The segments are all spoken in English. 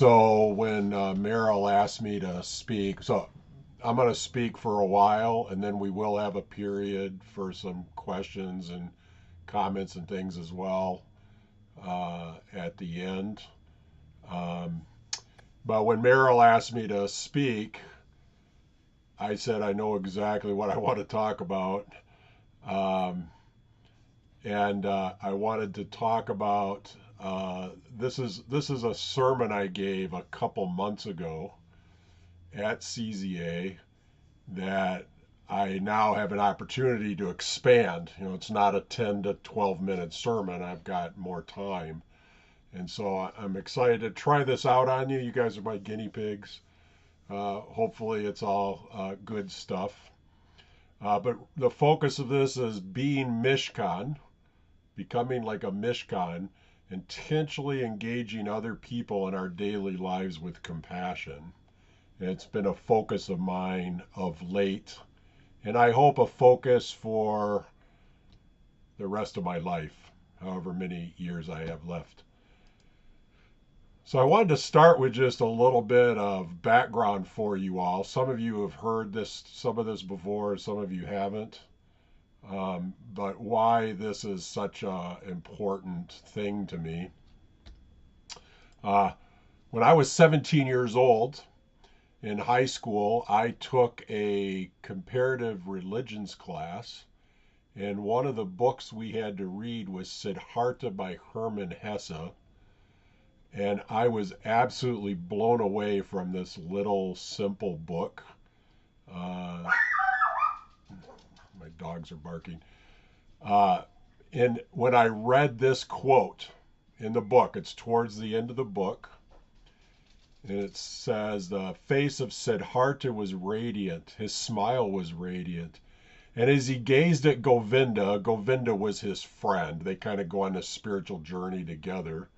So when Meryl asked me to speak, so I'm going to speak for a while, and then we will have a period for some questions and comments and things as well at the end. Um, but when Meryl asked me to speak, I said I know exactly what I want to talk about, um, and I wanted to talk about this is a sermon I gave a couple months ago at CZA that I now have an opportunity to expand. It's not a 10 to 12-minute sermon. I've got more time. And so I'm excited to try this out on you. You guys are my guinea pigs. Hopefully, it's all good stuff. But the focus of this is being Mishkan, becoming like a Mishkan, intentionally engaging other people in our daily lives with compassion. It's been a focus of mine of late, and I hope a focus for the rest of my life, however many years I have left. So I wanted to start with just a little bit of background for you all. Some of you have heard some of this before, some of you haven't. But why this is such an important thing to me. Uh, when I was 17 years old, in high school, I took a comparative religions class, and one of the books we had to read was Siddhartha by Hermann Hesse. And I was absolutely blown away from this little simple book. Uh, my dogs are barking. Uh, and when I read this quote in the book, it's towards the end of the book, and it says, "The face of Siddhartha was radiant, his smile was radiant. And as he gazed at Govinda, Govinda was his friend. They kind of go on a spiritual journey together,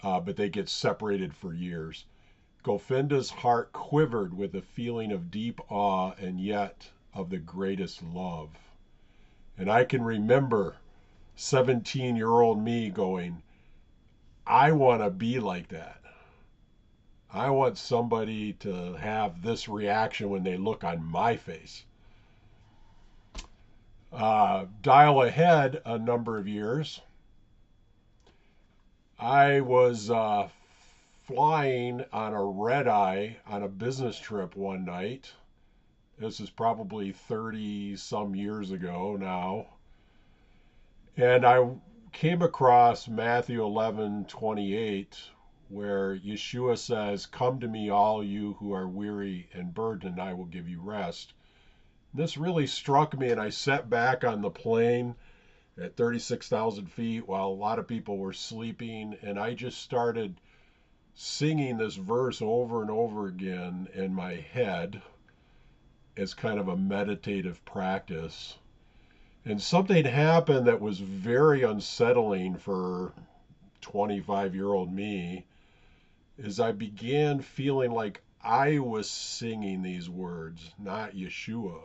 but they get separated for years. Govinda's heart quivered with a feeling of deep awe and yet of the greatest love." And I can remember 17-year-old me going, I want to be like that. I want somebody to have this reaction when they look on my face. Dial ahead a number of years. I was flying on a red eye on a business trip one night. This is probably 30 some years ago now. And I came across Matthew 11:28, where Yeshua says, "Come to me, all you who are weary and burdened, and I will give you rest." This really struck me, and I sat back on the plane at 36,000 feet while a lot of people were sleeping, and I just started singing this verse over and over again in my head as kind of a meditative practice. And something happened that was very unsettling for 25-year-old me is I began feeling like I was singing these words, not Yeshua.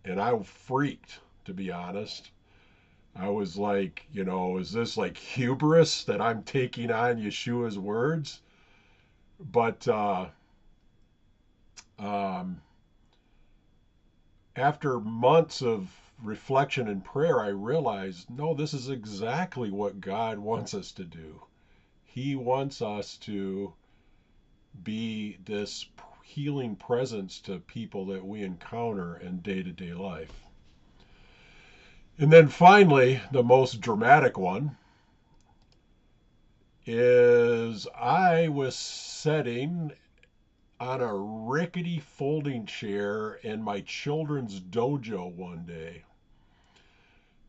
And I freaked, to be honest. I was like, is this like hubris that I'm taking on Yeshua's words? But um, after months of reflection and prayer, I realized no, this is exactly what God wants us to do. He wants us to be this healing presence to people that we encounter in day to day life. And then finally, the most dramatic one is I was sitting on a rickety folding chair in my children's dojo one day.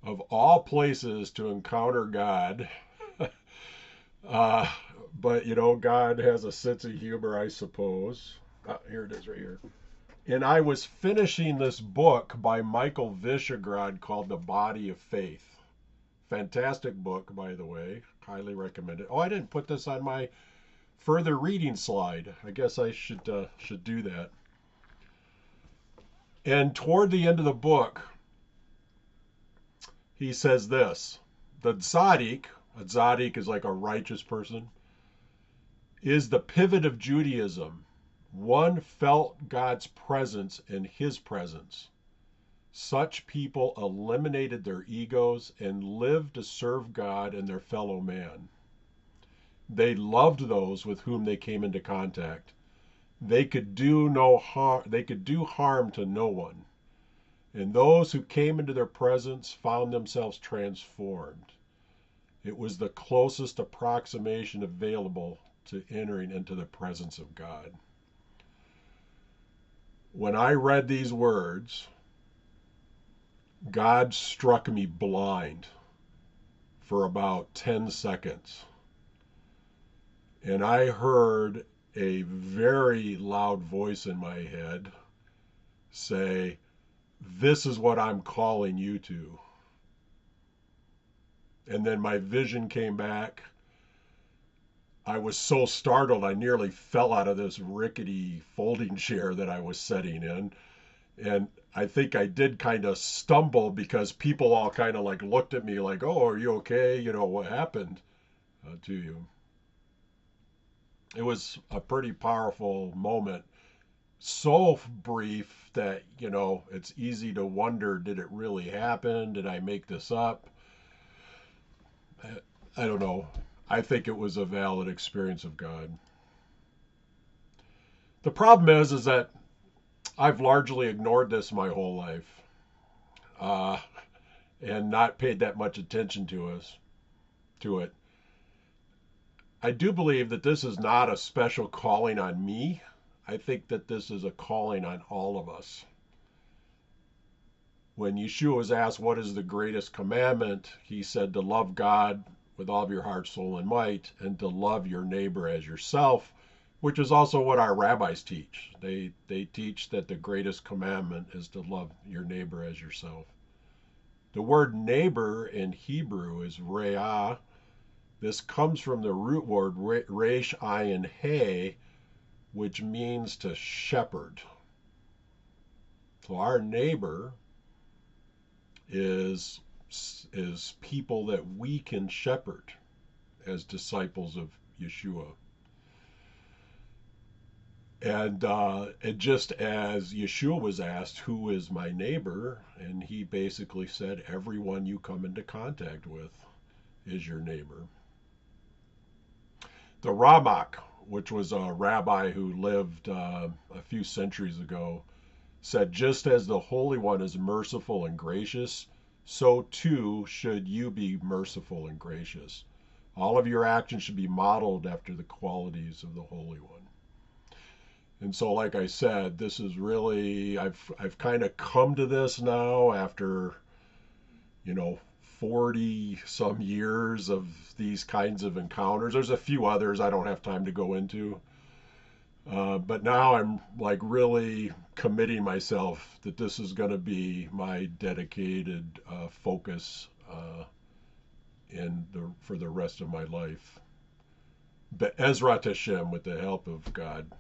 Of all places to encounter God. uh, but, God has a sense of humor, I suppose. Here it is right here. And I was finishing this book by Michael Visegrad called The Body of Faith. Fantastic book, by the way. Highly recommend it. Oh, I didn't put this on my further reading slide. I guess I should do that. And toward the end of the book, he says this: the tzaddik, a tzaddik is like a righteous person. is the pivot of Judaism. One felt God's presence and his presence. Such people eliminated their egos and lived to serve God and their fellow man. They loved those with whom they came into contact. They could do no harm, they could do harm to no one. And those who came into their presence found themselves transformed. It was the closest approximation available to entering into the presence of God. When I read these words, God struck me blind for about 10 seconds. And I heard a very loud voice in my head say, "This is what I'm calling you to." And then my vision came back. I was so startled, I nearly fell out of this rickety folding chair that I was sitting in. And I think I did kind of stumble because people all kind of like looked at me like, "Oh, are you okay? You know, what happened to you?" It was a pretty powerful moment. So brief that, it's easy to wonder, did it really happen? Did I make this up? I don't know. I think it was a valid experience of God. The problem is that I've largely ignored this my whole life, uh, and not paid that much attention to it. I do believe that this is not a special calling on me. I think that this is a calling on all of us. When Yeshua was asked what is the greatest commandment, he said to love God with all of your heart, soul, and might, and to love your neighbor as yourself, which is also what our rabbis teach. They teach that the greatest commandment is to love your neighbor as yourself. The word neighbor in Hebrew is re'ah. This comes from the root word resh ayin he, which means to shepherd. So our neighbor is people that we can shepherd as disciples of Yeshua. And just as Yeshua was asked, "Who is my neighbor?" and he basically said, "Everyone you come into contact with is your neighbor." The Ramak, which was a rabbi who lived a few centuries ago, said, "Just as the Holy One is merciful and gracious, so too should you be merciful and gracious. All of your actions should be modeled after the qualities of the Holy One." And so, like I said, this is really, I've kind of come to this now after, 40 some years of these kinds of encounters. There's a few others I don't have time to go into. But now I'm like really committing myself that this is going to be my dedicated focus for the rest of my life. But Ezrat Hashem, with the help of God,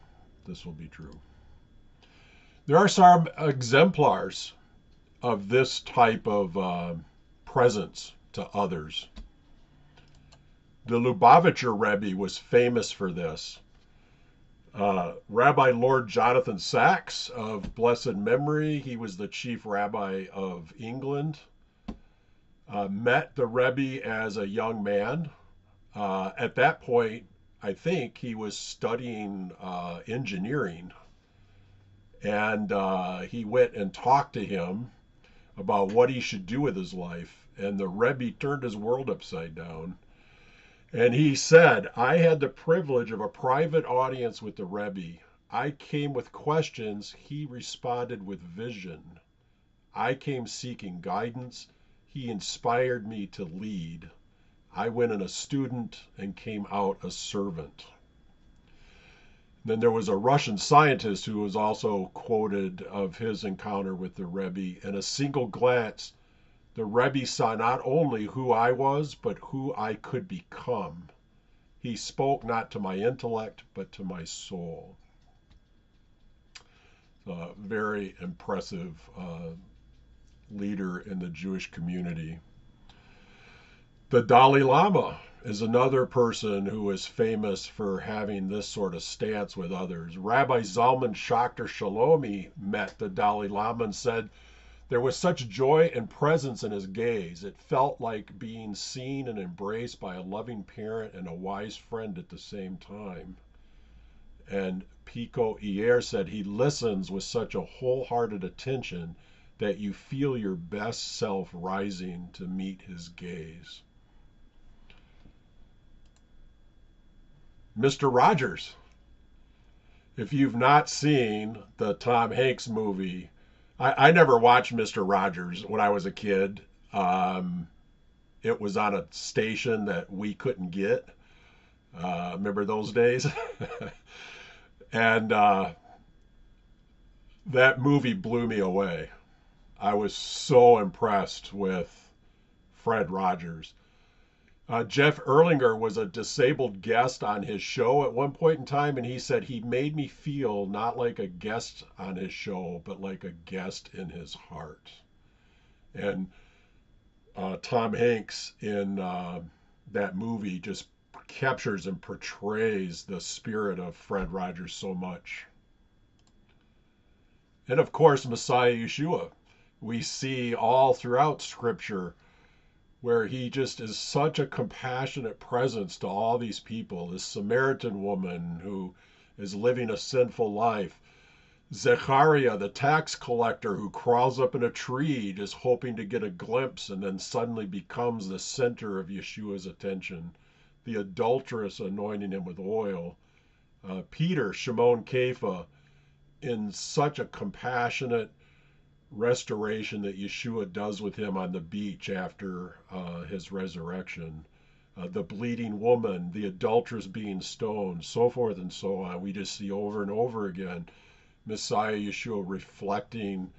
this will be true. There are some exemplars of this type of presence to others. The Lubavitcher Rebbe was famous for this. Rabbi Lord Jonathan Sacks of blessed memory, he was the chief rabbi of England, met the Rebbe as a young man. At that point, I think he was studying engineering, and he went and talked to him about what he should do with his life, and the Rebbe turned his world upside down. And he said, "I had the privilege of a private audience with the Rebbe. I came with questions. He responded with vision. I came seeking guidance. He inspired me to lead. I went in a student and came out a servant." Then there was a Russian scientist who was also quoted of his encounter with the Rebbe. In a single glance, the Rebbe saw not only who I was, but who I could become. He spoke not to my intellect, but to my soul. A very impressive leader in the Jewish community. The Dalai Lama is another person who is famous for having this sort of stance with others. Rabbi Zalman Schachter Shalomi met the Dalai Lama and said there was such joy and presence in his gaze. It felt like being seen and embraced by a loving parent and a wise friend at the same time. And Pico Iyer said he listens with such a wholehearted attention that you feel your best self rising to meet his gaze. Mr. Rogers. If you've not seen the Tom Hanks movie, I never watched Mr. Rogers when I was a kid. It was on a station that we couldn't get. Remember those days? And that movie blew me away. I was so impressed with Fred Rogers. Jeff Erlinger was a disabled guest on his show at one point in time, and he said he made me feel not like a guest on his show, but like a guest in his heart. And Tom Hanks in that movie just captures and portrays the spirit of Fred Rogers so much. And of course, Messiah Yeshua. We see all throughout Scripture where he just is such a compassionate presence to all these people. This Samaritan woman who is living a sinful life. Zechariah, the tax collector who crawls up in a tree just hoping to get a glimpse and then suddenly becomes the center of Yeshua's attention. The adulteress anointing him with oil. Peter, Shimon Kepha, in such a compassionate restoration that Yeshua does with him on the beach after his resurrection. The bleeding woman, the adulteress being stoned, so forth and so on. We just see over and over again Messiah Yeshua reflecting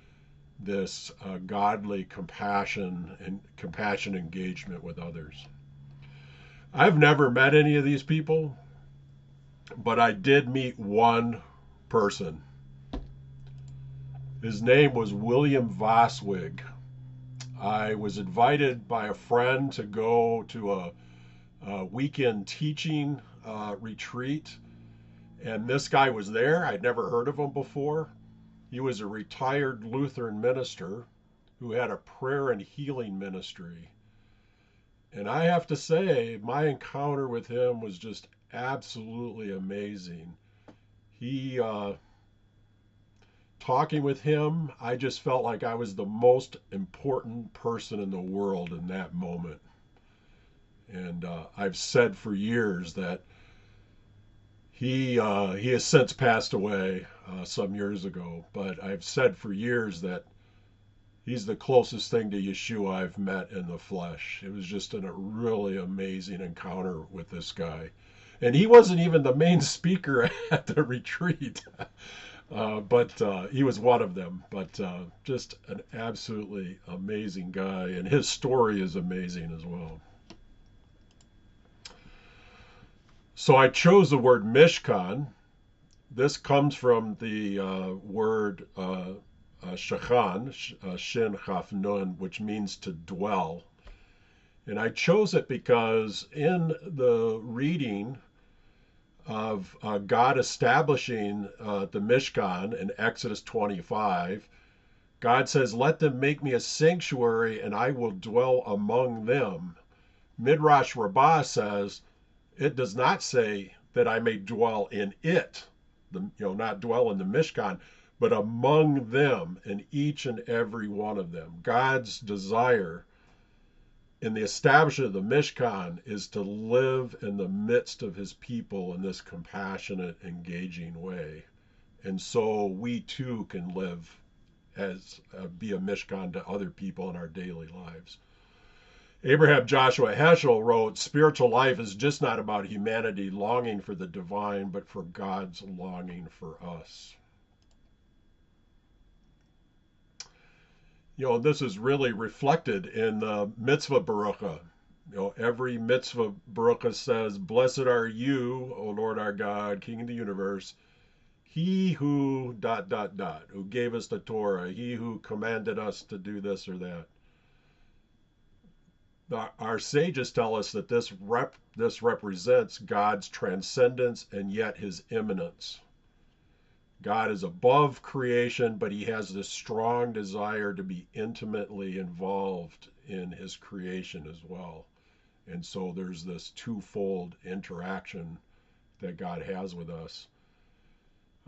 this godly compassion and compassion engagement with others. I've never met any of these people, but I did meet one person. His name was William Voswig. I was invited by a friend to go to a weekend teaching retreat, and this guy was there. I'd never heard of him before. He was a retired Lutheran minister who had a prayer and healing ministry. And I have to say, my encounter with him was just absolutely amazing. He talking with him, I just felt like I was the most important person in the world in that moment. And I've said for years that he has since passed away some years ago, but I've said for years that he's the closest thing to Yeshua I've met in the flesh. It was just a really amazing encounter with this guy. And he wasn't even the main speaker at the retreat. But he was one of them. But just an absolutely amazing guy, and his story is amazing as well. So I chose the word Mishkan. This comes from the word Shachan, Shin Chaf Nun, which means to dwell. And I chose it because in the reading of God establishing the Mishkan in Exodus 25, God says, "Let them make me a sanctuary, and I will dwell among them." Midrash Rabbah says, it does not say that I may dwell in it, not dwell in the Mishkan, but among them, in each and every one of them. God's desire in the establishment of the Mishkan is to live in the midst of his people in this compassionate, engaging way. And so we too can live as be a Mishkan to other people in our daily lives. Abraham Joshua Heschel wrote, "Spiritual life is just not about humanity longing for the divine, but for God's longing for us." This is really reflected in the mitzvah barucha. Every mitzvah barucha says, "Blessed are you, O Lord our God, King of the universe, he who ... who gave us the Torah, he who commanded us to do this or that." our sages tell us that this represents God's transcendence and yet his immanence. God is above creation, but he has this strong desire to be intimately involved in his creation as well. And so there's this twofold interaction that God has with us.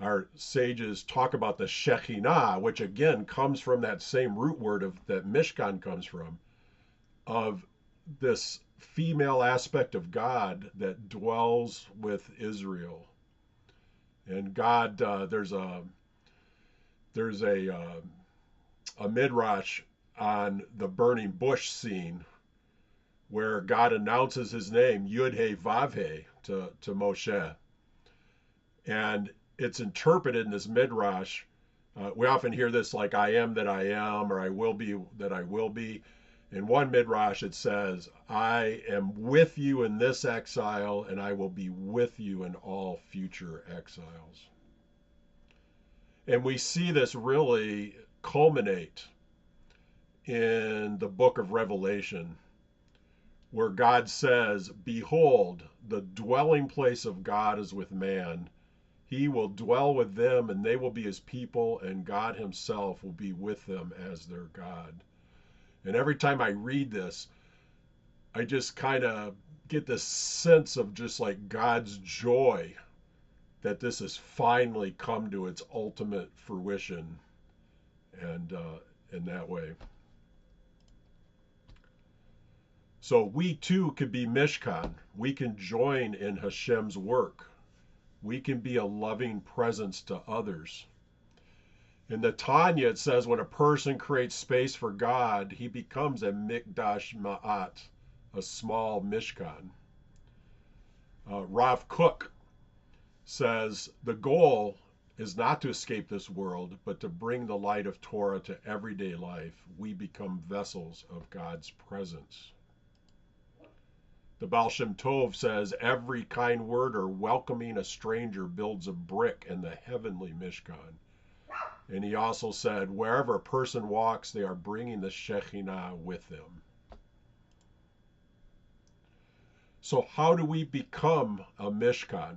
Our sages talk about the Shekhinah, which again comes from that same root word that Mishkan comes from, of this female aspect of God that dwells with Israel. And God, there's a midrash on the burning bush scene where God announces his name Yud He Vav He to Moshe, and it's interpreted in this midrash. We often hear this like "I am that I am" or "I will be that I will be." In one midrash, it says, "I am with you in this exile, and I will be with you in all future exiles." And we see this really culminate in the book of Revelation, where God says, "Behold, the dwelling place of God is with man. He will dwell with them, and they will be his people, and God himself will be with them as their God." And every time I read this, I just kind of get this sense of just like God's joy that this has finally come to its ultimate fruition, and in that way. So we too could be Mishkan. We can join in Hashem's work. We can be a loving presence to others. In the Tanya, it says when a person creates space for God, he becomes a mikdash ma'at, a small mishkan. Rav Kook says the goal is not to escape this world, but to bring the light of Torah to everyday life. We become vessels of God's presence. The Baal Shem Tov says every kind word or welcoming a stranger builds a brick in the heavenly Mishkan. And he also said, wherever a person walks, they are bringing the Shekhinah with them. So how do we become a Mishkan?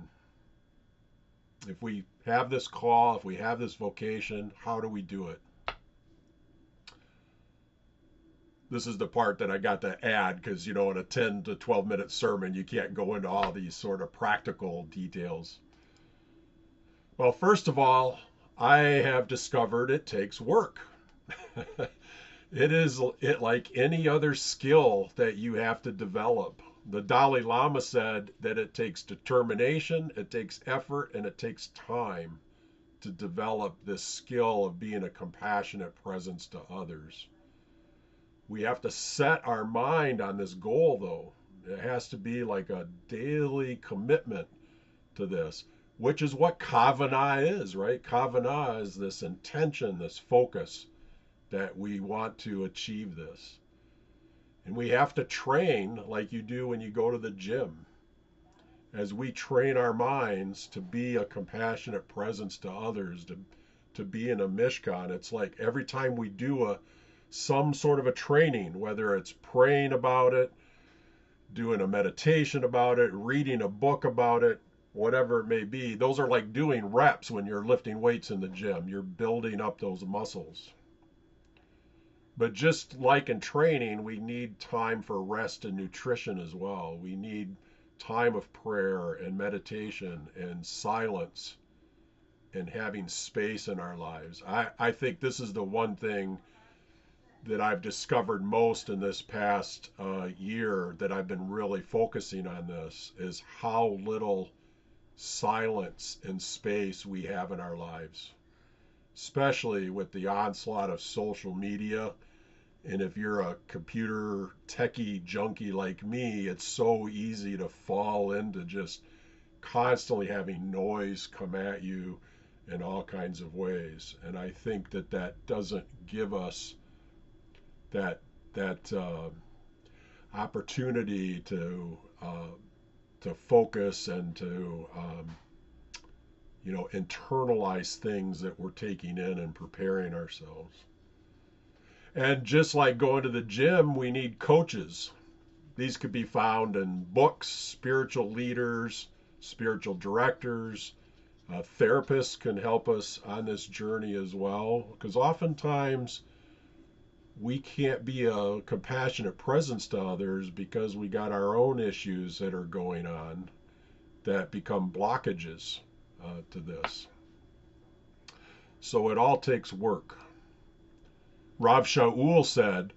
If we have this call, if we have this vocation, how do we do it? This is the part that I got to add because, in a 10 to 12 minute sermon, you can't go into all these sort of practical details. Well, first of all, I have discovered it takes work. It like any other skill that you have to develop. The Dalai Lama said that it takes determination, it takes effort, and it takes time to develop this skill of being a compassionate presence to others. We have to set our mind on this goal, though. It has to be like a daily commitment to this, which is what Kavanah is, right? Kavanah is this intention, this focus that we want to achieve this. And we have to train like you do when you go to the gym. As we train our minds to be a compassionate presence to others, to be in a Mishkan, it's like every time we do some sort of a training, whether it's praying about it, doing a meditation about it, reading a book about it, whatever it may be, those are like doing reps when you're lifting weights in the gym. You're building up those muscles. But just like in training, we need time for rest and nutrition as well. We need time of prayer and meditation and silence and having space in our lives. I think this is the one thing that I've discovered most in this past year that I've been really focusing on this is how little silence and space we have in our lives, especially with the onslaught of social media. And if you're a computer techie junkie like me, it's so easy to fall into just constantly having noise come at you in all kinds of ways. And I think that doesn't give us that opportunity to focus and to internalize things that we're taking in and preparing ourselves. And just like going to the gym, we need coaches. These could be found in books, spiritual leaders, spiritual directors. Therapists can help us on this journey as well, because oftentimes we can't be a compassionate presence to others because we got our own issues that are going on that become blockages to this. So it all takes work. Rav Shaul said,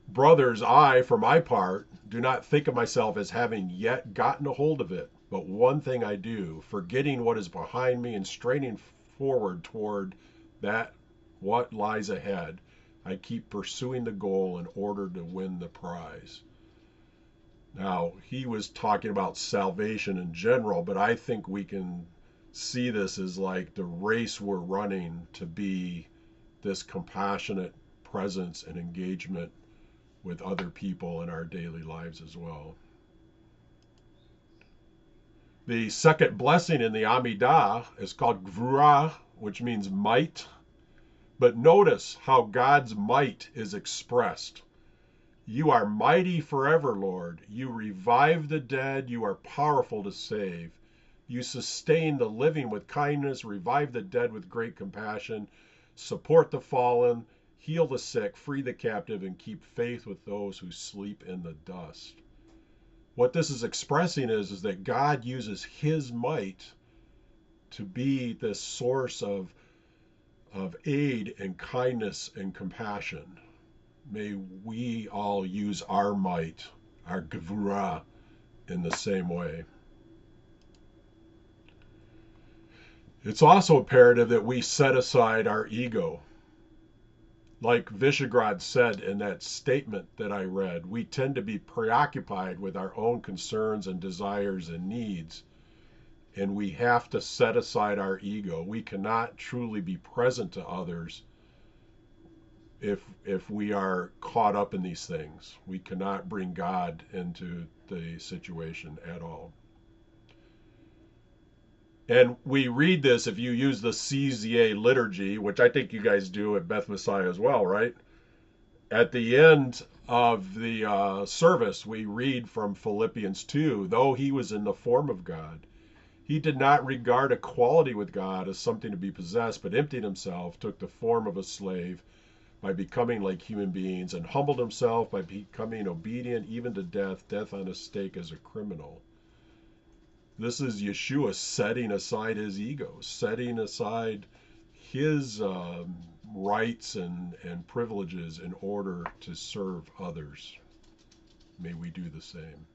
"Brothers, I, for my part, do not think of myself as having yet gotten a hold of it, but one thing I do, forgetting what is behind me and straining forward toward that what lies ahead, I keep pursuing the goal in order to win the prize." Now, he was talking about salvation in general, but I think we can see this as like the race we're running to be this compassionate presence and engagement with other people in our daily lives as well. The second blessing in the Amidah is called Gvura, which means might. But notice how God's might is expressed. You are mighty forever, Lord. You revive the dead. You are powerful to save. You sustain the living with kindness, revive the dead with great compassion, support the fallen, heal the sick, free the captive, and keep faith with those who sleep in the dust. What this is expressing is that God uses his might to be this source of aid and kindness and compassion. May we all use our might, our gevurah, in the same way. It's also imperative that we set aside our ego. Like Visegrad said in that statement that I read, we tend to be preoccupied with our own concerns and desires and needs, and we have to set aside our ego. We cannot truly be present to others if we are caught up in these things. We cannot bring God into the situation at all. And we read this if you use the CZA liturgy, which I think you guys do at Beth Messiah as well, right? At the end of the service, we read from Philippians 2, though he was in the form of God, he did not regard equality with God as something to be possessed, but emptied himself, took the form of a slave by becoming like human beings, and humbled himself by becoming obedient even to death, death on a stake as a criminal. This is Yeshua setting aside his ego, setting aside his rights and privileges in order to serve others. May we do the same.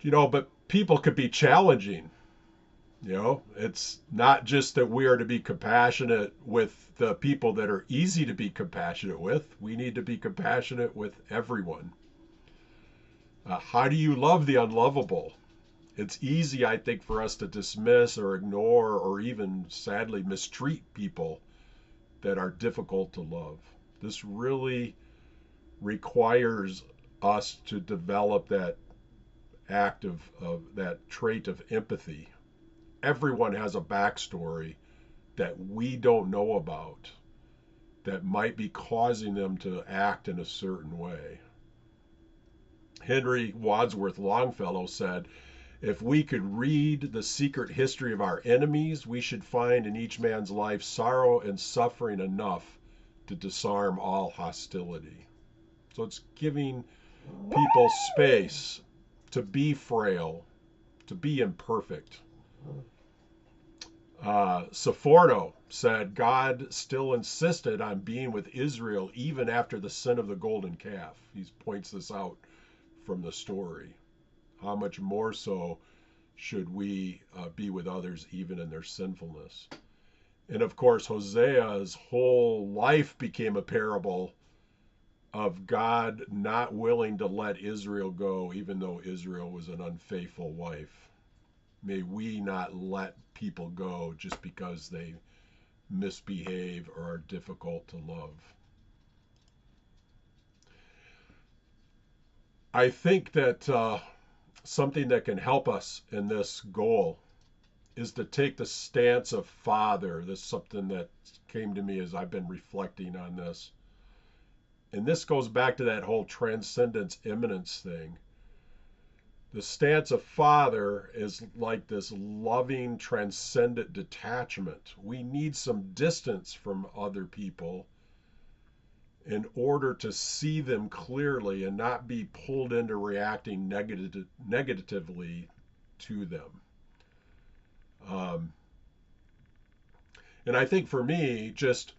But people could be challenging. It's not just that we are to be compassionate with the people that are easy to be compassionate with. We need to be compassionate with everyone. How do you love the unlovable? It's easy, I think, for us to dismiss or ignore or even sadly mistreat people that are difficult to love. This really requires us to develop that act of that trait of empathy. Everyone has a backstory that we don't know about that might be causing them to act in a certain way. Henry Wadsworth Longfellow said, "If we could read the secret history of our enemies, we should find in each man's life sorrow and suffering enough to disarm all hostility." So it's giving people space to be frail, to be imperfect. Saforno said God still insisted on being with Israel even after the sin of the golden calf. He points this out from the story. How much more so should we be with others even in their sinfulness? And of course, Hosea's whole life became a parable of God not willing to let Israel go, even though Israel was an unfaithful wife. May we not let people go just because they misbehave or are difficult to love. I think that something that can help us in this goal is to take the stance of Father. This is something that came to me as I've been reflecting on this. And this goes back to that whole transcendence immanence thing. The stance of Father is like this loving, transcendent detachment. We need some distance from other people in order to see them clearly and not be pulled into reacting negatively to them. Um, and I think for me, just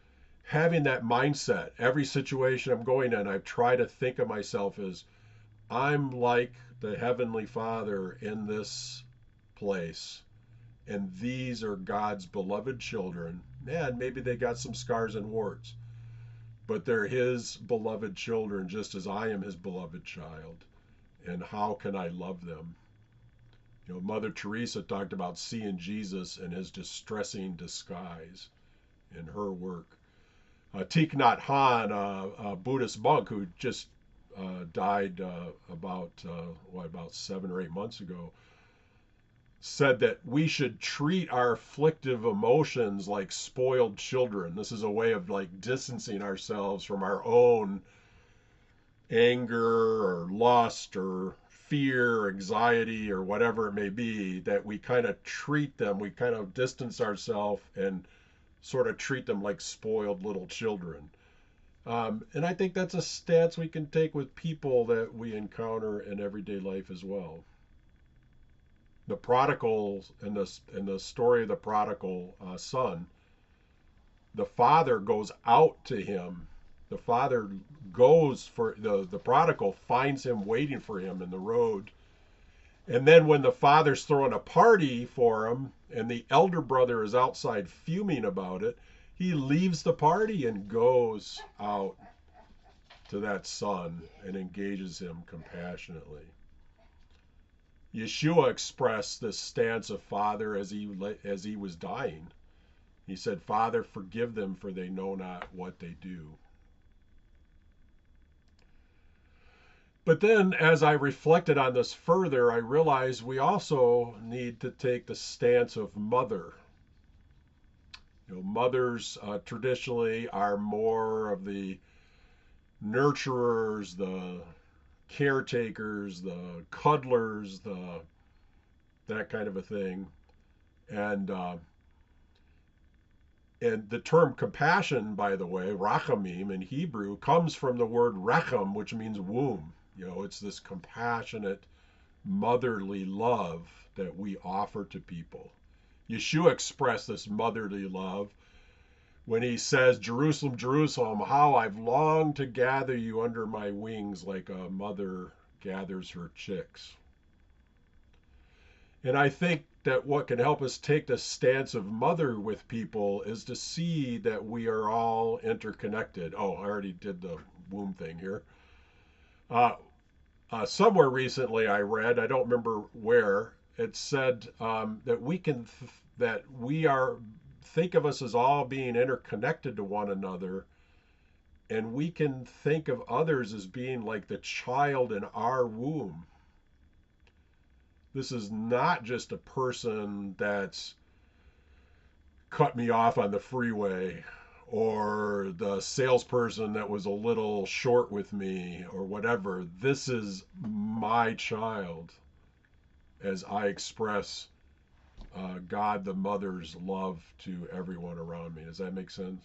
having that mindset, every situation I'm going in, I try to think of myself as I'm like the Heavenly Father in this place, and these are God's beloved children. And maybe they got some scars and warts, but they're His beloved children just as I am His beloved child. And how can I love them? You know, Mother Teresa talked about seeing Jesus in His distressing disguise in her work. Thich Nhat Hanh, a Buddhist monk who just died about 7 or 8 months ago, said that we should treat our afflictive emotions like spoiled children. This is a way of like distancing ourselves from our own anger or lust or fear or anxiety or whatever it may be, that we kind of treat them, we kind of distance ourselves and sort of treat them like spoiled little children. And I think that's a stance we can take with people that we encounter in everyday life as well. The prodigals in the story of the prodigal son, the father goes out to him. The father goes for the prodigal, finds him waiting for him in the road. And then when the father's throwing a party for him and the elder brother is outside fuming about it, he leaves the party and goes out to that son and engages him compassionately. Yeshua expressed this stance of Father as he was dying. He said, "Father, forgive them, for they know not what they do." But then, as I reflected on this further, I realized we also need to take the stance of mother. You know, mothers traditionally are more of the nurturers, the caretakers, the cuddlers, the that kind of a thing, and the term compassion, by the way, rachamim in Hebrew, comes from the word rechem, which means womb. You know, it's this compassionate, motherly love that we offer to people. Yeshua expressed this motherly love when he says, "Jerusalem, Jerusalem, how I've longed to gather you under my wings like a mother gathers her chicks." And I think that what can help us take the stance of mother with people is to see that we are all interconnected. Oh, I already did the womb thing here. Uh, Somewhere recently I read, I don't remember where, it said that that we are, think of us as all being interconnected to one another, and we can think of others as being like the child in our womb. This is not just a person that's cut me off on the freeway, or the salesperson that was a little short with me, or whatever. This is my child as I express God the Mother's love to everyone around me. Does that make sense?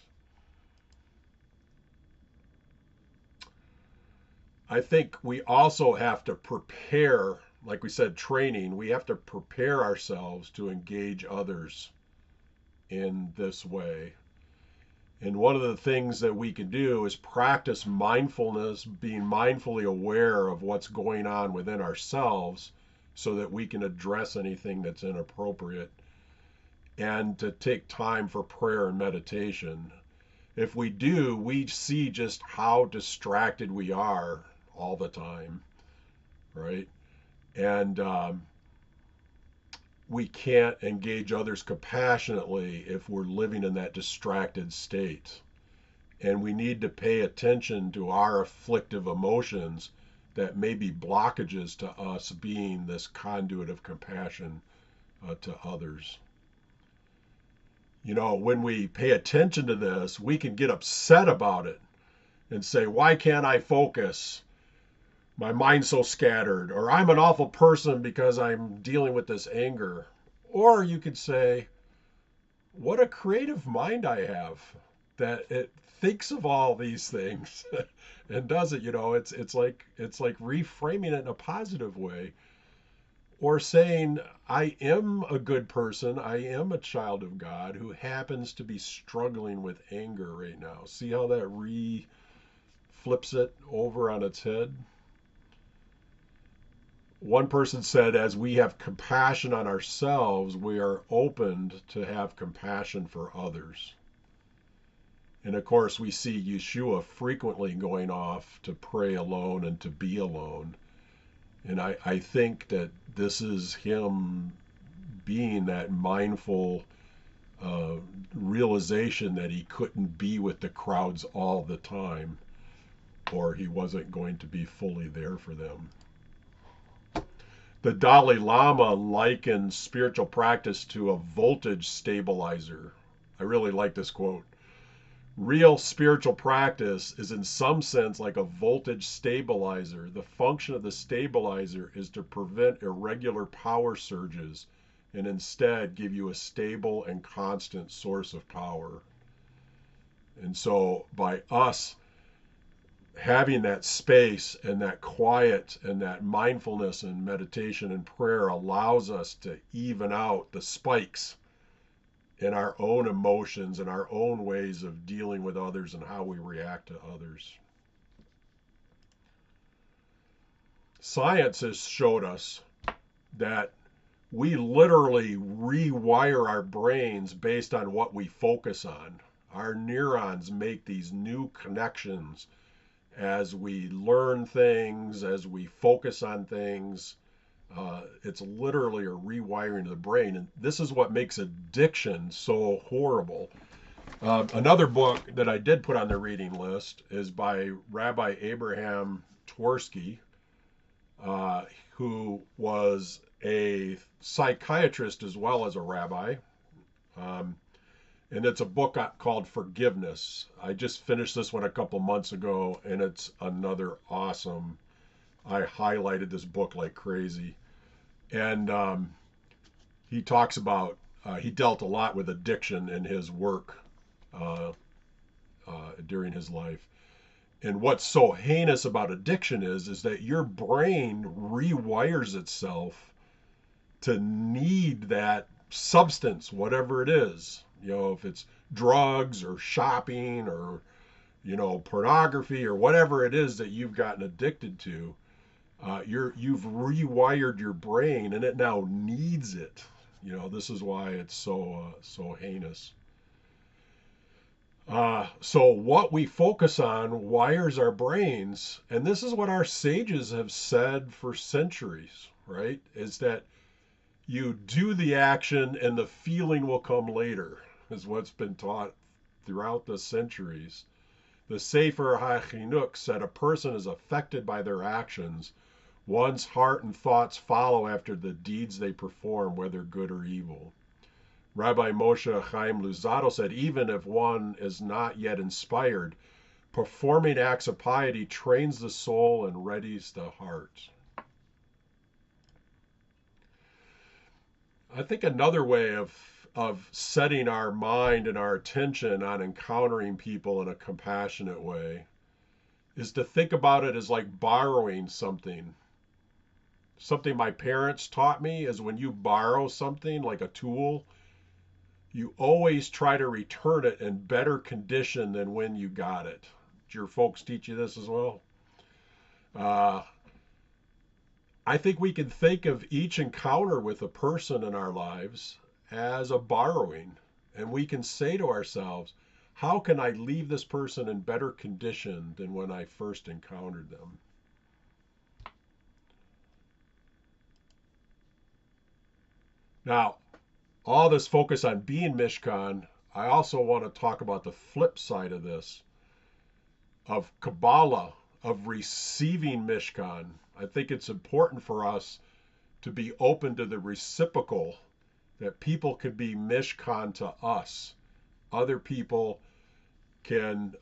I think we also have to prepare, like we said, training. We have to prepare ourselves to engage others in this way. And one of the things that we can do is practice mindfulness, being mindfully aware of what's going on within ourselves so that we can address anything that's inappropriate, and to take time for prayer and meditation. If we do, we see just how distracted we are all the time, right? And we can't engage others compassionately if we're living in that distracted state. And we need to pay attention to our afflictive emotions that may be blockages to us being this conduit of compassion to others. You know, when we pay attention to this, we can get upset about it and say, why can't I focus? My mind's so scattered. Or I'm an awful person because I'm dealing with this anger. Or you could say, what a creative mind I have that it thinks of all these things and does it. It's like reframing it in a positive way, or saying, I am a good person, I am a child of God who happens to be struggling with anger right now. See how that flips it over on its head? One person said, as we have compassion on ourselves, we are opened to have compassion for others. And of course, we see Yeshua frequently going off to pray alone and to be alone. And I think that this is him being that mindful realization that he couldn't be with the crowds all the time, or he wasn't going to be fully there for them. The Dalai Lama likens spiritual practice to a voltage stabilizer. I really like this quote. Real spiritual practice is in some sense like a voltage stabilizer. The function of the stabilizer is to prevent irregular power surges and instead give you a stable and constant source of power. And so by us having that space and that quiet and that mindfulness and meditation and prayer allows us to even out the spikes in our own emotions and our own ways of dealing with others and how we react to others. Science has showed us that we literally rewire our brains based on what we focus on. Our neurons make these new connections as we learn things, as we focus on things. It's literally a rewiring of the brain. And this is what makes addiction so horrible. Another book that I did put on the reading list is by Rabbi Abraham Twersky, who was a psychiatrist as well as a rabbi. And it's a book called Forgiveness. I just finished this one a couple months ago, and it's another awesome. I highlighted this book like crazy. And he talks about, he dealt a lot with addiction in his work during his life. And what's so heinous about addiction is that your brain rewires itself to need that substance, whatever it is. If it's drugs or shopping or, pornography or whatever it is that you've gotten addicted to, you've rewired your brain and it now needs it. This is why it's so heinous. So what we focus on wires our brains, and this is what our sages have said for centuries, right? Is that you do the action and the feeling will come later, is what's been taught throughout the centuries. The Sefer HaChinuch said a person is affected by their actions. One's heart and thoughts follow after the deeds they perform, whether good or evil. Rabbi Moshe Chaim Luzzatto said, even if one is not yet inspired, performing acts of piety trains the soul and readies the heart. I think another way of setting our mind and our attention on encountering people in a compassionate way is to think about it as like borrowing something. Something my parents taught me is when you borrow something like a tool, you always try to return it in better condition than when you got it. Did your folks teach you this as well? I think we can think of each encounter with a person in our lives as a borrowing. And we can say to ourselves, how can I leave this person in better condition than when I first encountered them? Now, all this focus on being Mishkan, I also want to talk about the flip side of this, of Kabbalah, of receiving Mishkan. I think it's important for us to be open to the reciprocal, that people could be Mishkan to us. Other people can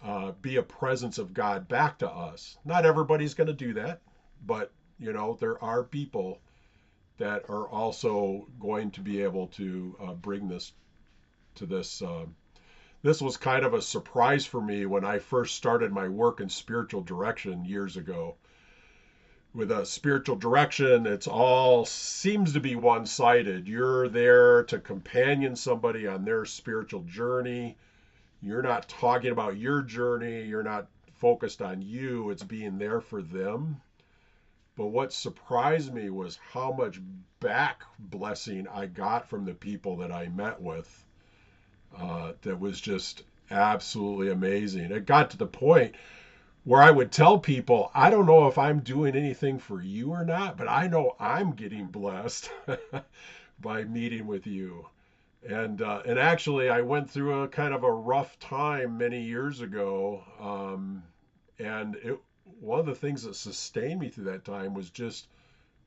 be a presence of God back to us. Not everybody's going to do that, but there are people that are also going to be able to bring this to this. This was kind of a surprise for me when I first started my work in spiritual direction years ago. With a spiritual direction, it's all seems to be one-sided. You're there to companion somebody on their spiritual journey. You're not talking about your journey. You're not focused on you. It's being there for them. But what surprised me was how much back blessing I got from the people that I met with. That was just absolutely amazing. It got to the point where I would tell people, I don't know if I'm doing anything for you or not, but I know I'm getting blessed by meeting with you. And actually, I went through a kind of a rough time many years ago, and one of the things that sustained me through that time was just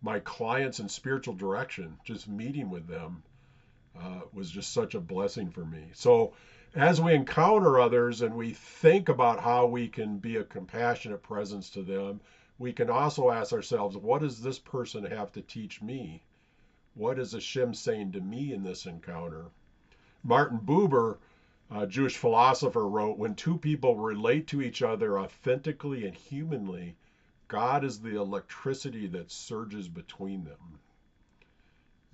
my clients in spiritual direction. Just meeting with them was just such a blessing for me. So as we encounter others and we think about how we can be a compassionate presence to them, we can also ask ourselves, what does this person have to teach me? What is Hashem saying to me in this encounter? Martin Buber, a Jewish philosopher, wrote, when two people relate to each other authentically and humanly, God is the electricity that surges between them.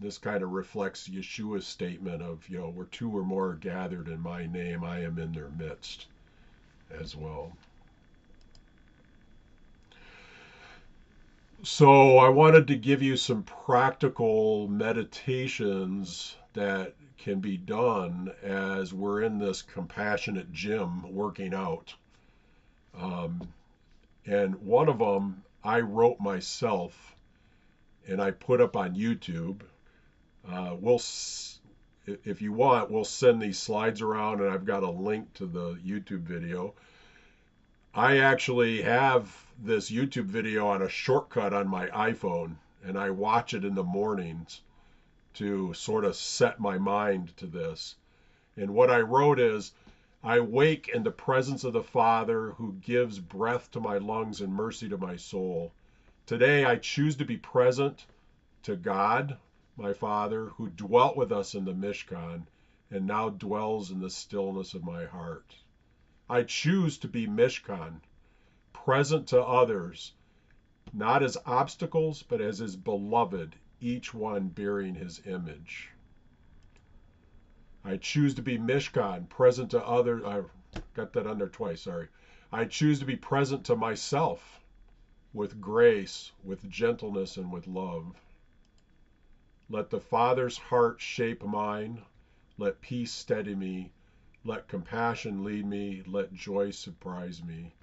This kind of reflects Yeshua's statement of, where two or more are gathered in my name, I am in their midst as well. So I wanted to give you some practical meditations that can be done as we're in this compassionate gym working out. And one of them I wrote myself and I put up on YouTube. If you want, we'll send these slides around, and I've got a link to the YouTube video. I actually have this YouTube video on a shortcut on my iPhone, and I watch it in the mornings to sort of set my mind to this. And what I wrote is, I wake in the presence of the Father who gives breath to my lungs and mercy to my soul. Today I choose to be present to God, my Father, who dwelt with us in the Mishkan and now dwells in the stillness of my heart. I choose to be Mishkan, present to others, not as obstacles, but as his beloved, each one bearing his image. I choose to be Mishkan, present to others. I got that under twice, sorry. I choose to be present to myself with grace, with gentleness, and with love. Let the Father's heart shape mine. Let peace steady me. Let compassion lead me. Let joy surprise me.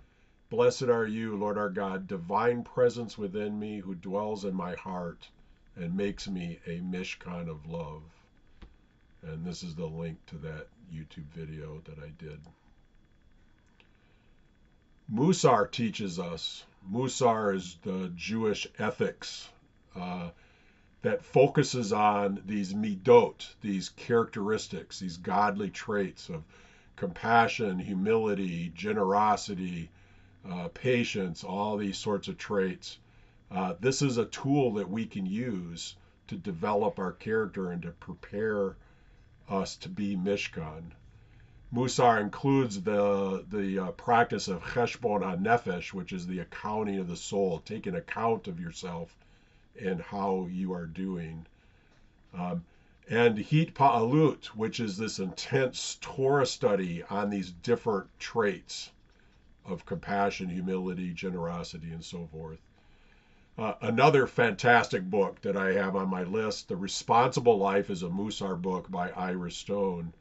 Blessed are you, Lord our God, divine presence within me who dwells in my heart and makes me a Mishkan of love. And this is the link to that YouTube video that I did. Musar teaches us. Musar is the Jewish ethics that focuses on these midot, these characteristics, these godly traits of compassion, humility, generosity, patience, all these sorts of traits. This is a tool that we can use to develop our character and to prepare us to be Mishkan. Musar includes the practice of cheshbon hanefesh, which is the accounting of the soul, taking account of yourself and how you are doing. And hit pa'alut, which is this intense Torah study on these different traits of compassion, humility, generosity, and so forth. Another fantastic book that I have on my list, The Responsible Life, is a Musar book by Ira Stone.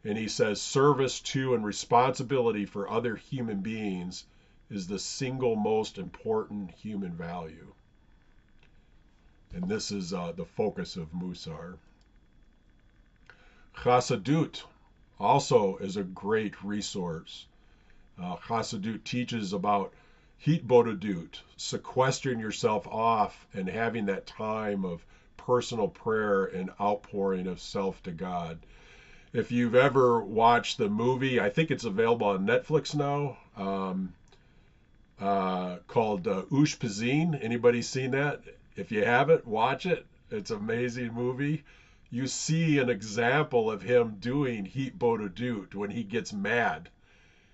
And he says, service to and responsibility for other human beings is the single most important human value. And this is the focus of Musar. Chassidut also is a great resource. Chassidut teaches about hitbodedut, sequestering yourself off and having that time of personal prayer and outpouring of self to God. If you've ever watched the movie, I think it's available on Netflix now, called Ushpizin. Anybody seen that? If you haven't, watch it. It's an amazing movie. You see an example of him doing heat bododut when he gets mad.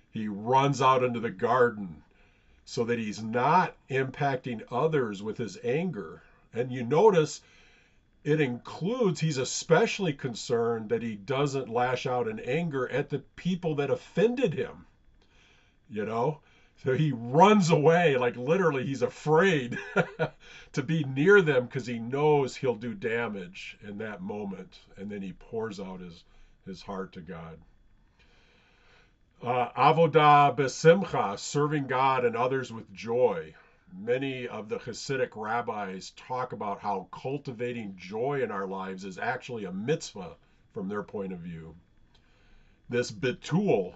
He runs out into the garden so that he's not impacting others with his anger. And you notice it includes, he's especially concerned that he doesn't lash out in anger at the people that offended him, you know? So he runs away, like literally, he's afraid to be near them because he knows he'll do damage in that moment. And then he pours out his heart to God. Avodah besimcha, serving God and others with joy. Many of the Hasidic rabbis talk about how cultivating joy in our lives is actually a mitzvah from their point of view. This betul,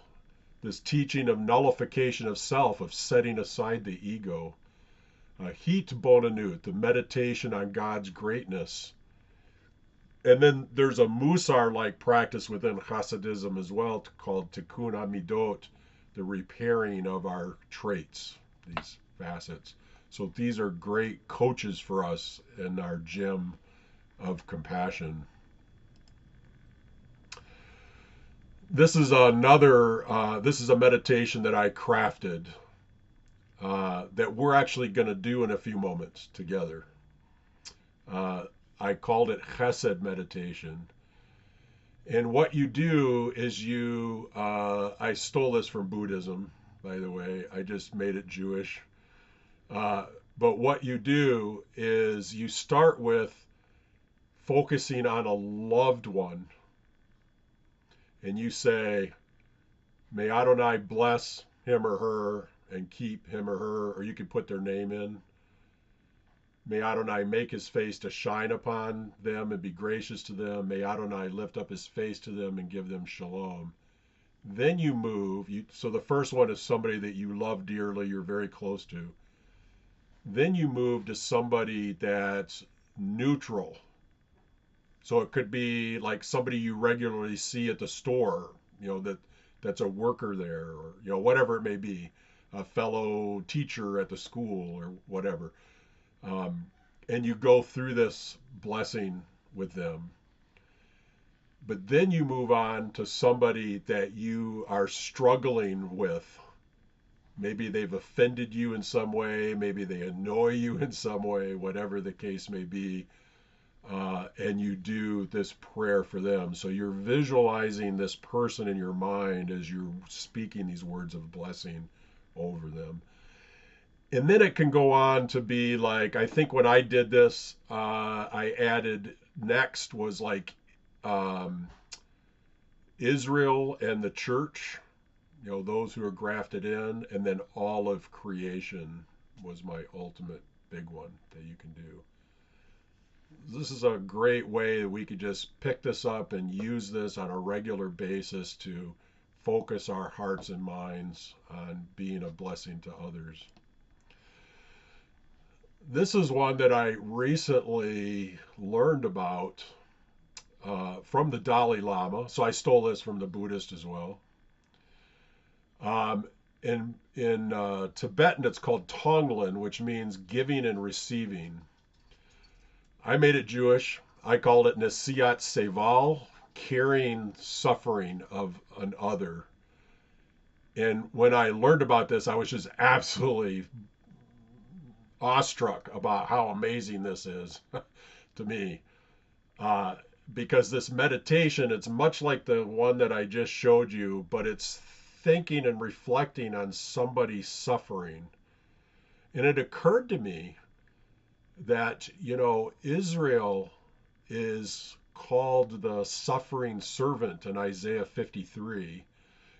this teaching of nullification of self, of setting aside the ego. Hit bonanut, the meditation on God's greatness. And then there's a Musar-like practice within Hasidism as well called Tikkun Amidot, the repairing of our traits, these facets. So these are great coaches for us in our gym of compassion. This is this is a meditation that I crafted that we're actually going to do in a few moments together. I called it Chesed meditation. And what you do is I stole this from Buddhism, by the way. I just made it Jewish. But what you do is you start with focusing on a loved one. And you say, may Adonai bless him or her and keep him or her, or you can put their name in. May Adonai make his face to shine upon them and be gracious to them. May Adonai lift up his face to them and give them shalom. Then you move. So the first one is somebody that you love dearly, you're very close to. Then you move to somebody that's neutral. So it could be like somebody you regularly see at the store, that's a worker there, or whatever it may be, a fellow teacher at the school or whatever. And you go through this blessing with them. But then you move on to somebody that you are struggling with. Maybe they've offended you in some way, maybe they annoy you in some way, whatever the case may be. And you do this prayer for them. So you're visualizing this person in your mind as you're speaking these words of blessing over them. And then it can go on to be like, I think when I did this, I added next was like Israel and the church, those who are grafted in, and then all of creation was my ultimate big one that you can do. This is a great way that we could just pick this up and use this on a regular basis to focus our hearts and minds on being a blessing to others. This is one that I recently learned about from the Dalai Lama. So I stole this from the Buddhist as well. In Tibetan, it's called Tonglen, which means giving and receiving. I made it Jewish. I called it Nesiat Seval, carrying suffering of an other. And when I learned about this, I was just absolutely awestruck about how amazing this is to me. Because this meditation, it's much like the one that I just showed you, but it's thinking and reflecting on somebody's suffering. And it occurred to me that, Israel is called the suffering servant in Isaiah 53.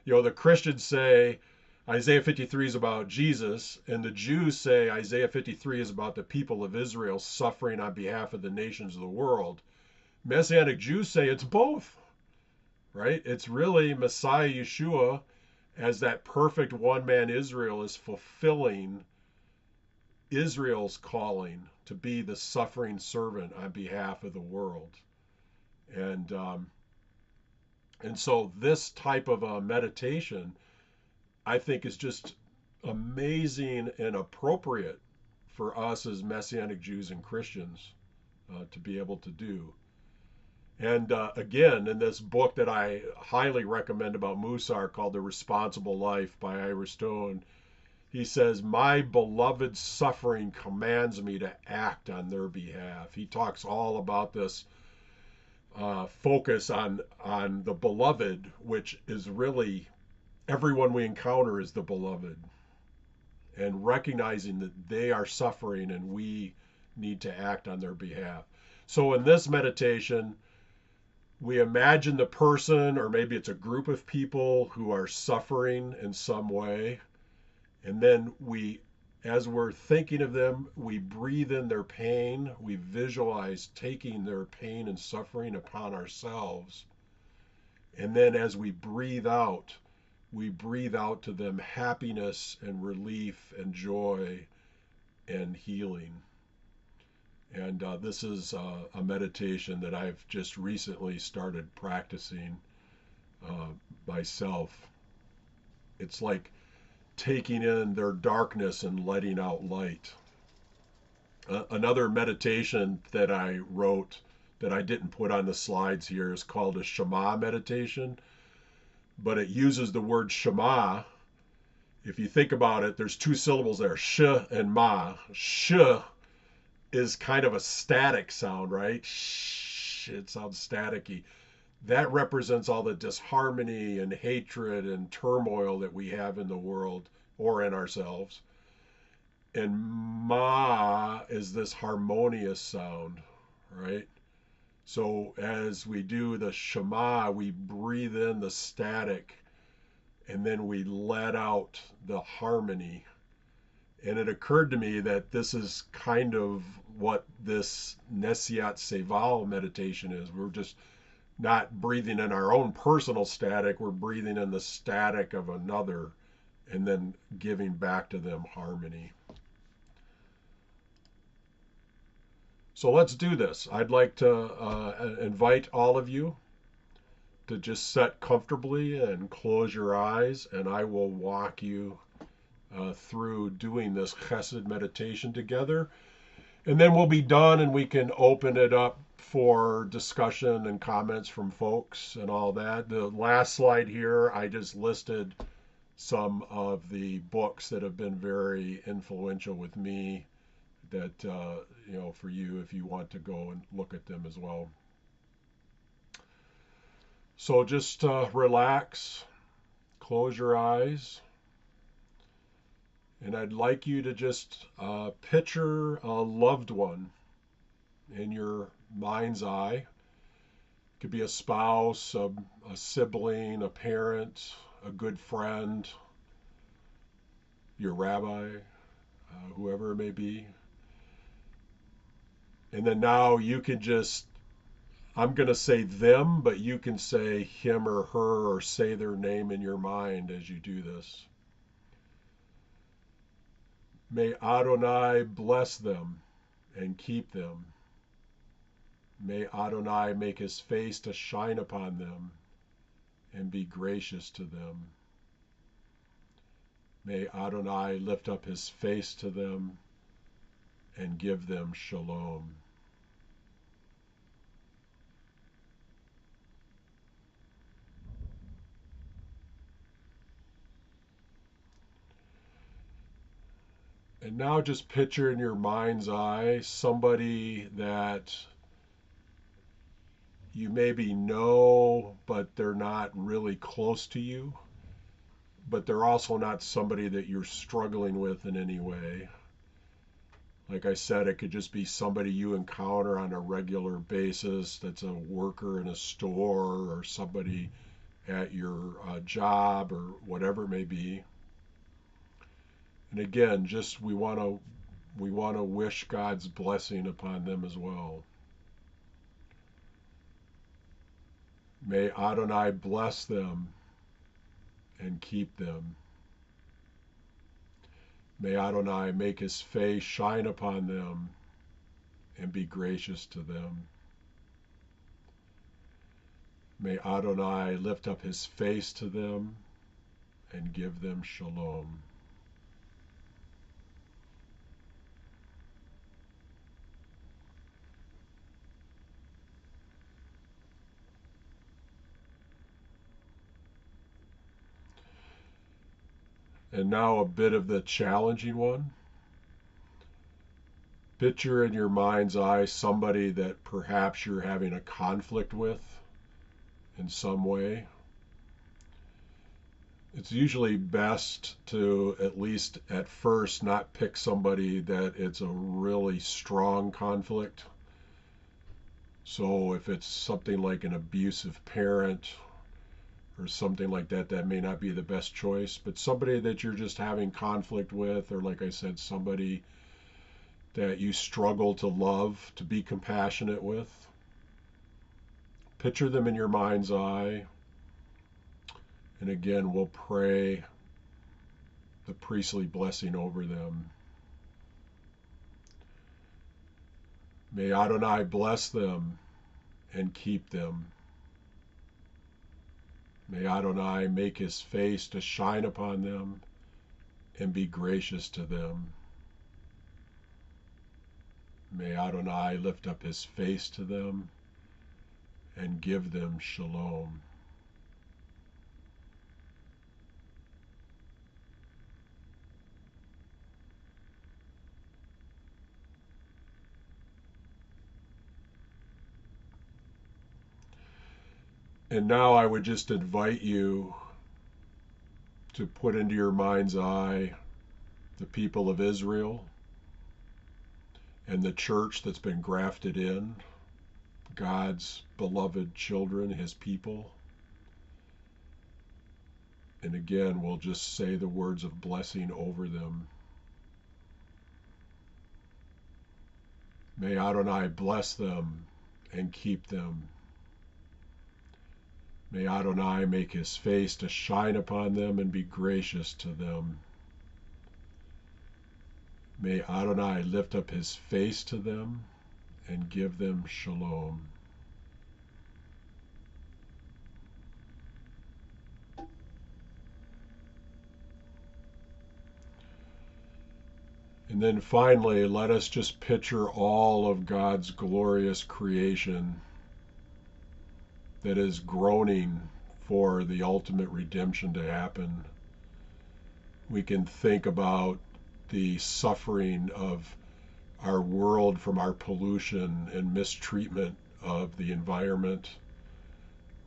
The Christians say Isaiah 53 is about Jesus, and the Jews say Isaiah 53 is about the people of Israel suffering on behalf of the nations of the world. Messianic Jews say it's both, right? It's really Messiah Yeshua as that perfect one-man Israel is fulfilling Israel's calling to be the suffering servant on behalf of the world. And And so this type of a meditation, I think, is just amazing and appropriate for us as Messianic Jews and Christians to be able to do. And again, in this book that I highly recommend about Musar called The Responsible Life by Ira Stone, he says, "My beloved suffering commands me to act on their behalf." He talks all about this focus on the beloved, which is really everyone we encounter is the beloved, and recognizing that they are suffering and we need to act on their behalf. So in this meditation, we imagine the person, or maybe it's a group of people who are suffering in some way, and then as we're thinking of them, we breathe in their pain, we visualize taking their pain and suffering upon ourselves, and then as we breathe out to them happiness and relief and joy and healing. And this is a meditation that I've just recently started practicing myself. It's like taking in their darkness and letting out light. Another meditation that I wrote that I didn't put on the slides here is called a Shema meditation, but it uses the word Shema. If you think about it, there's two syllables there, sh and ma. Sh is kind of a static sound, right? Shh, it sounds staticky. That represents all the disharmony and hatred and turmoil that we have in the world or in ourselves. And ma is this harmonious sound, right? So as we do the Shema, we breathe in the static and then we let out the harmony. And it occurred to me that this is kind of what this Nesiat Seval meditation is. We're just not breathing in our own personal static, we're breathing in the static of another and then giving back to them harmony. So let's do this. I'd like to invite all of you to just sit comfortably and close your eyes, and I will walk you through doing this chesed meditation together. And then we'll be done and we can open it up for discussion and comments from folks and all that. The last slide here, I just listed some of the books that have been very influential with me that, for you, if you want to go and look at them as well. So just relax, close your eyes. And I'd like you to just picture a loved one in your mind's eye. It could be a spouse, a sibling, a parent, a good friend, your rabbi, whoever it may be. And then now you can just, I'm going to say them, but you can say him or her or say their name in your mind as you do this. May Adonai bless them and keep them. May Adonai make his face to shine upon them and be gracious to them. May Adonai lift up his face to them and give them shalom. And now just picture in your mind's eye somebody that you maybe know, but they're not really close to you. But they're also not somebody that you're struggling with in any way. Like I said, it could just be somebody you encounter on a regular basis that's a worker in a store or somebody at your job or whatever it may be. And again, just we want to wish God's blessing upon them as well. May Adonai bless them and keep them. May Adonai make his face shine upon them and be gracious to them. May Adonai lift up his face to them and give them shalom. And now a bit of the challenging one. Picture in your mind's eye somebody that perhaps you're having a conflict with in some way. It's usually best to, at least at first, not pick somebody that it's a really strong conflict. So if it's something like an abusive parent or something like that, that may not be the best choice. But somebody that you're just having conflict with, or like I said, somebody that you struggle to love, to be compassionate with. Picture them in your mind's eye. And again, we'll pray the priestly blessing over them. May Adonai bless them and keep them. May Adonai make his face to shine upon them and be gracious to them. May Adonai lift up his face to them and give them shalom. And now I would just invite you to put into your mind's eye the people of Israel and the church that's been grafted in, God's beloved children, his people. And again, we'll just say the words of blessing over them. May Adonai bless them and keep them. May Adonai make his face to shine upon them and be gracious to them. May Adonai lift up his face to them and give them shalom. And then finally, let us just picture all of God's glorious creation that is groaning for the ultimate redemption to happen. We can think about the suffering of our world from our pollution and mistreatment of the environment.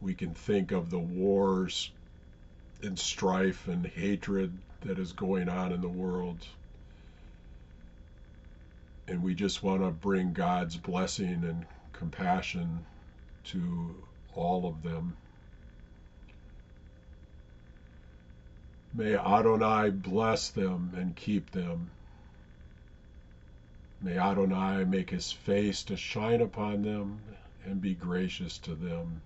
We can think of the wars and strife and hatred that is going on in the world. And we just want to bring God's blessing and compassion to all of them. May Adonai bless them and keep them. May Adonai make his face to shine upon them and be gracious to them.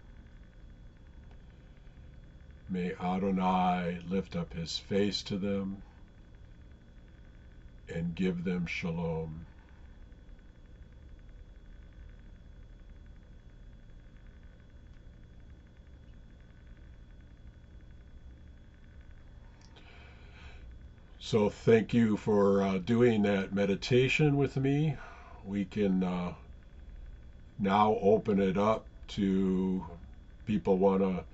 May Adonai lift up his face to them and give them shalom. So thank you for doing that meditation with me. We can now open it up to people want to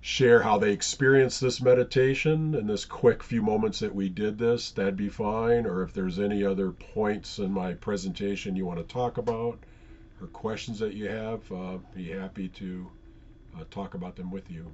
share how they experienced this meditation in this quick few moments that we did this. That'd be fine. Or if there's any other points in my presentation you want to talk about or questions that you have, be happy to talk about them with you.